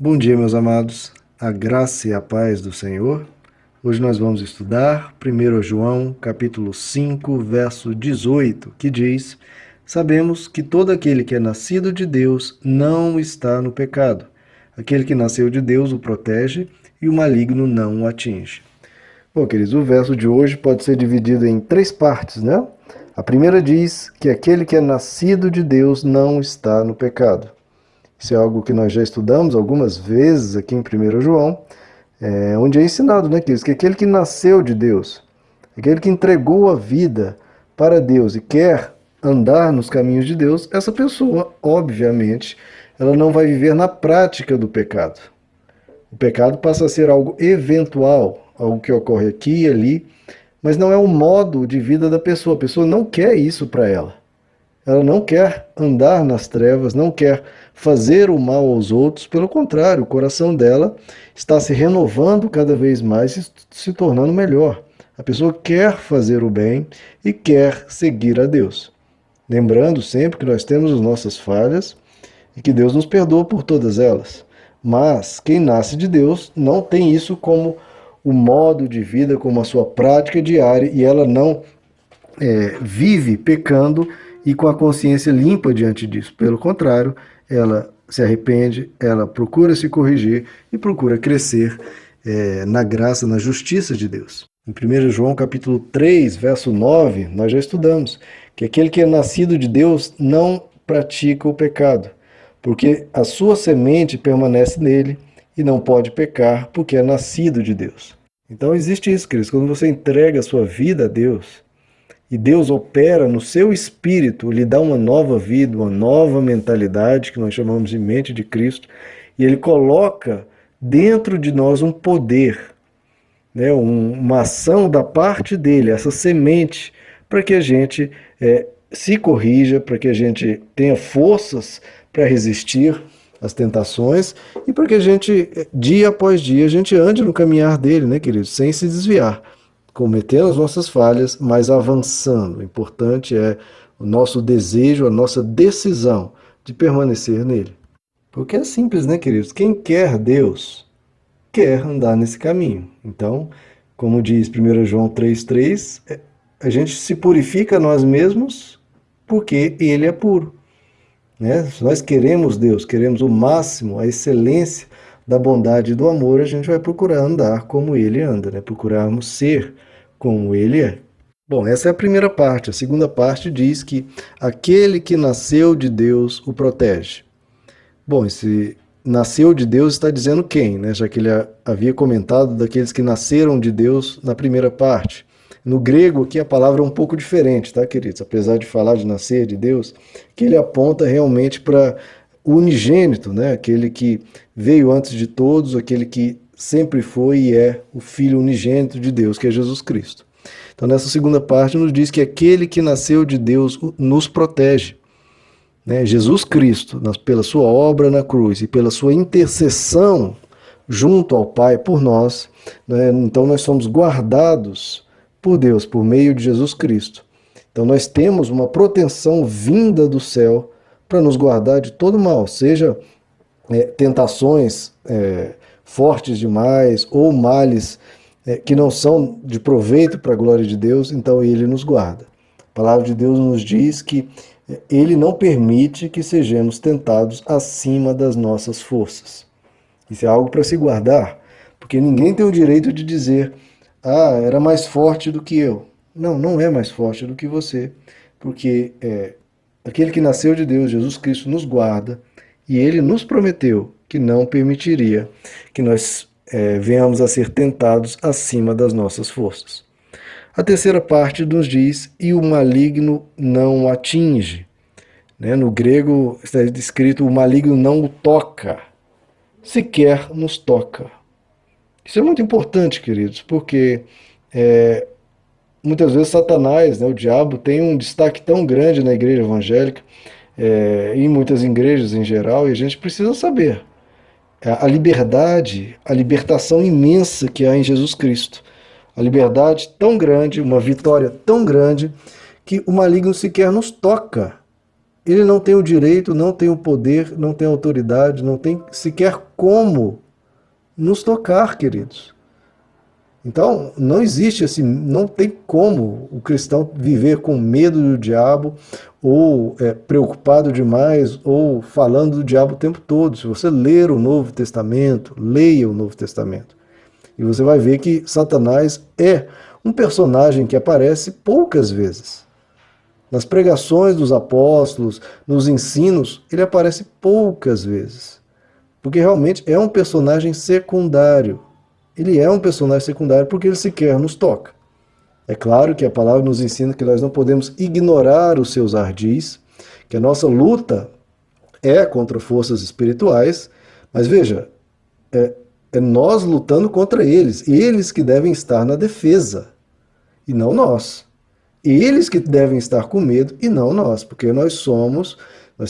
Bom dia, meus amados, a graça e a paz do Senhor. Hoje nós vamos estudar 1 João, capítulo 5, verso 18, que diz: Sabemos que todo aquele que é nascido de Deus não está no pecado. Aquele que nasceu de Deus o protege e o maligno não o atinge. Bom, queridos, o verso de hoje pode ser dividido em três partes, né? A primeira diz que aquele que é nascido de Deus não está no pecado. Isso é algo que nós já estudamos algumas vezes aqui em 1 João, onde é ensinado, né, que aquele que nasceu de Deus, aquele que entregou a vida para Deus e quer andar nos caminhos de Deus, essa pessoa, obviamente, ela não vai viver na prática do pecado. O pecado passa a ser algo eventual, algo que ocorre aqui e ali, mas não é o modo de vida da pessoa. A pessoa não quer isso para ela. Ela não quer andar nas trevas, não quer fazer o mal aos outros, pelo contrário, o coração dela está se renovando cada vez mais e se tornando melhor. A pessoa quer fazer o bem e quer seguir a Deus. Lembrando sempre que nós temos as nossas falhas e que Deus nos perdoa por todas elas. Mas quem nasce de Deus não tem isso como o modo de vida, como a sua prática diária, e ela não vive pecando e com a consciência limpa diante disso. Pelo contrário, ela se arrepende, ela procura se corrigir e procura crescer na graça, na justiça de Deus. Em 1 João capítulo 3, verso 9, nós já estudamos que aquele que é nascido de Deus não pratica o pecado, porque a sua semente permanece nele e não pode pecar porque é nascido de Deus. Então existe isso, queridos, quando você entrega a sua vida a Deus, e Deus opera no seu espírito, lhe dá uma nova vida, uma nova mentalidade, que nós chamamos de mente de Cristo, e Ele coloca dentro de nós um poder, né, uma ação da parte dele, essa semente, para que a gente se corrija, para que a gente tenha forças para resistir às tentações e para que a gente, dia após dia, a gente ande no caminhar dele, né, queridos, sem se desviar, cometendo as nossas falhas, mas avançando. O importante é o nosso desejo, a nossa decisão de permanecer nele. Porque é simples, né, queridos? Quem quer Deus, quer andar nesse caminho. Então, como diz 1 João 3,3, a gente se purifica a nós mesmos porque Ele é puro. Né? Se nós queremos Deus, queremos o máximo, a excelência da bondade e do amor, a gente vai procurar andar como Ele anda, né? Procurarmos ser como Ele é. Bom, essa é a primeira parte. A segunda parte diz que aquele que nasceu de Deus o protege. Bom, esse nasceu de Deus está dizendo quem, né? Já que ele havia comentado daqueles que nasceram de Deus na primeira parte. No grego aqui a palavra é um pouco diferente, tá, queridos? Apesar de falar de nascer de Deus, que ele aponta realmente para o unigênito, né? Aquele que veio antes de todos, aquele que sempre foi e é o Filho unigênito de Deus, que é Jesus Cristo. Então, nessa segunda parte, nos diz que aquele que nasceu de Deus nos protege. Né? Jesus Cristo, pela sua obra na cruz e pela sua intercessão junto ao Pai por nós, né? Então nós somos guardados por Deus, por meio de Jesus Cristo. Então nós temos uma proteção vinda do céu para nos guardar de todo mal, seja tentações fortes demais ou males que não são de proveito para a glória de Deus, então Ele nos guarda. A palavra de Deus nos diz que Ele não permite que sejamos tentados acima das nossas forças. Isso é algo para se guardar, porque ninguém tem o direito de dizer: ah, era mais forte do que eu. Não, não é mais forte do que você, porque aquele que nasceu de Deus, Jesus Cristo, nos guarda, e Ele nos prometeu que não permitiria que nós venhamos a ser tentados acima das nossas forças. A terceira parte nos diz: e o maligno não o atinge. Né? No grego está escrito: o maligno não o toca, sequer nos toca. Isso é muito importante, queridos, porque muitas vezes Satanás, né, o diabo, tem um destaque tão grande na igreja evangélica, em muitas igrejas em geral, e a gente precisa saber a liberdade, a libertação imensa que há em Jesus Cristo. A liberdade tão grande, uma vitória tão grande, que o maligno sequer nos toca. ele não tem o direito, não tem o poder, não tem a autoridade, não tem sequer como nos tocar, queridos. Então, não existe assim, não tem como o cristão viver com medo do diabo, ou preocupado demais, ou falando do diabo o tempo todo. Se você ler o Novo Testamento, leia o Novo Testamento, e você vai ver que Satanás é um personagem que aparece poucas vezes. Nas pregações dos apóstolos, nos ensinos, ele aparece poucas vezes. Porque realmente é um personagem secundário. Ele é um personagem secundário porque ele sequer nos toca. É claro que a palavra nos ensina que nós não podemos ignorar os seus ardis, que a nossa luta é contra forças espirituais, mas veja, é nós lutando contra eles que devem estar na defesa, e não nós. Eles que devem estar com medo e não nós, porque nós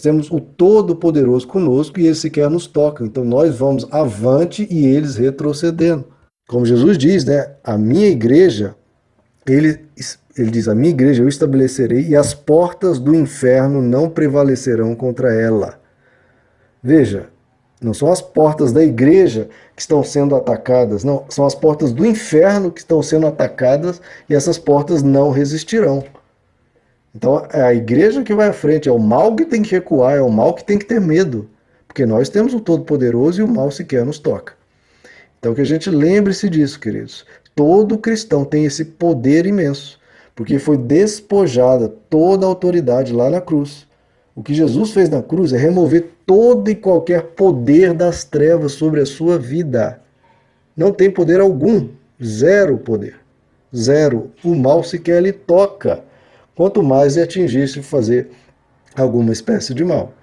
temos o Todo-Poderoso conosco e eles sequer nos tocam. Então nós vamos avante e eles retrocedendo. Como Jesus diz, né? A minha igreja, ele diz, a minha igreja eu estabelecerei e as portas do inferno não prevalecerão contra ela. Veja, não são as portas da igreja que estão sendo atacadas, não, são as portas do inferno que estão sendo atacadas e essas portas não resistirão. Então é a igreja que vai à frente, é o mal que tem que recuar, é o mal que tem que ter medo, porque nós temos o Todo-Poderoso e o mal sequer nos toca. Então que a gente lembre-se disso, queridos. Todo cristão tem esse poder imenso, porque foi despojada toda a autoridade lá na cruz. O que Jesus fez na cruz é remover todo e qualquer poder das trevas sobre a sua vida. Não tem poder algum, zero poder, zero. O mal sequer lhe toca, quanto mais lhe atingisse fazer alguma espécie de mal.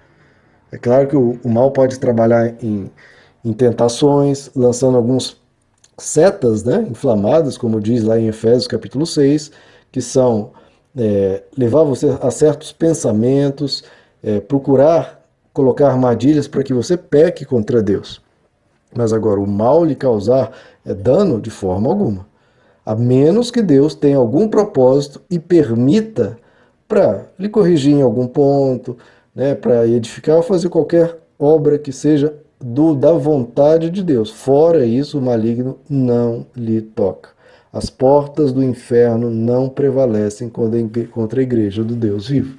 É claro que o mal pode trabalhar em tentações, lançando alguns setas, né, inflamadas, como diz lá em Efésios capítulo 6, que são levar você a certos pensamentos, procurar colocar armadilhas para que você peque contra Deus. Mas agora, o mal lhe causar dano de forma alguma. A menos que Deus tenha algum propósito e permita para lhe corrigir em algum ponto, né, para edificar ou fazer qualquer obra que seja da vontade de Deus. Fora isso, o maligno não lhe toca. As portas do inferno não prevalecem contra a igreja do Deus vivo.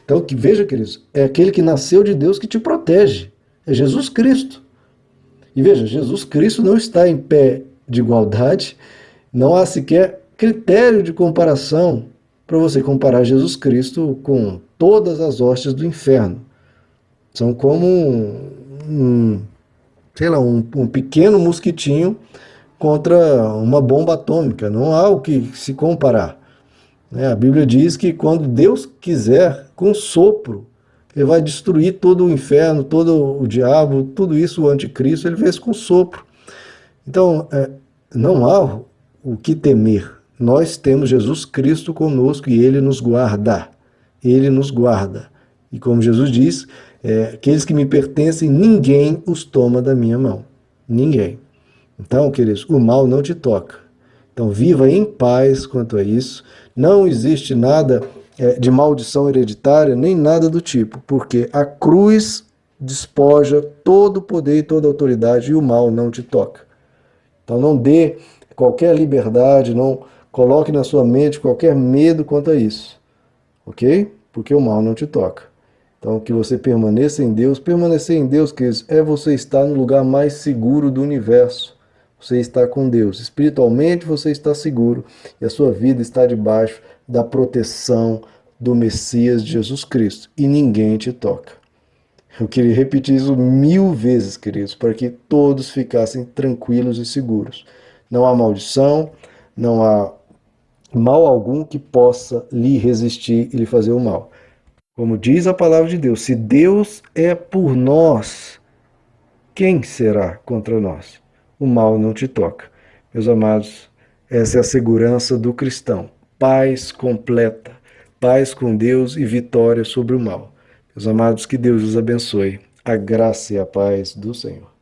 Então, que veja, queridos, é aquele que nasceu de Deus que te protege. É Jesus Cristo. E veja, Jesus Cristo não está em pé de igualdade, não há sequer critério de comparação para você comparar Jesus Cristo com todas as hostes do inferno. São como um pequeno mosquitinho contra uma bomba atômica. Não há o que se comparar. A Bíblia diz que quando Deus quiser, com sopro, ele vai destruir todo o inferno, todo o diabo, tudo isso, o anticristo, ele fez com sopro. Então, não há o que temer. Nós temos Jesus Cristo conosco e ele nos guarda. Ele nos guarda. E como Jesus diz, aqueles que me pertencem, ninguém os toma da minha mão. Ninguém. Então, queridos, o mal não te toca. Então, viva em paz quanto a isso. Não existe nada de maldição hereditária, nem nada do tipo, porque a cruz despoja todo o poder e toda a autoridade e o mal não te toca. Então, não dê qualquer liberdade, não coloque na sua mente qualquer medo quanto a isso, ok? Porque o mal não te toca. Então, que você permaneça em Deus. Permanecer em Deus, queridos, é você estar no lugar mais seguro do universo. Você está com Deus. Espiritualmente você está seguro e a sua vida está debaixo da proteção do Messias Jesus Cristo. E ninguém te toca. Eu queria repetir isso 1000 vezes, queridos, para que todos ficassem tranquilos e seguros. Não há maldição, não há mal algum que possa lhe resistir e lhe fazer o mal. Como diz a palavra de Deus, se Deus é por nós, quem será contra nós? O mal não te toca. Meus amados, essa é a segurança do cristão. Paz completa, paz com Deus e vitória sobre o mal. Meus amados, que Deus os abençoe. A graça e a paz do Senhor.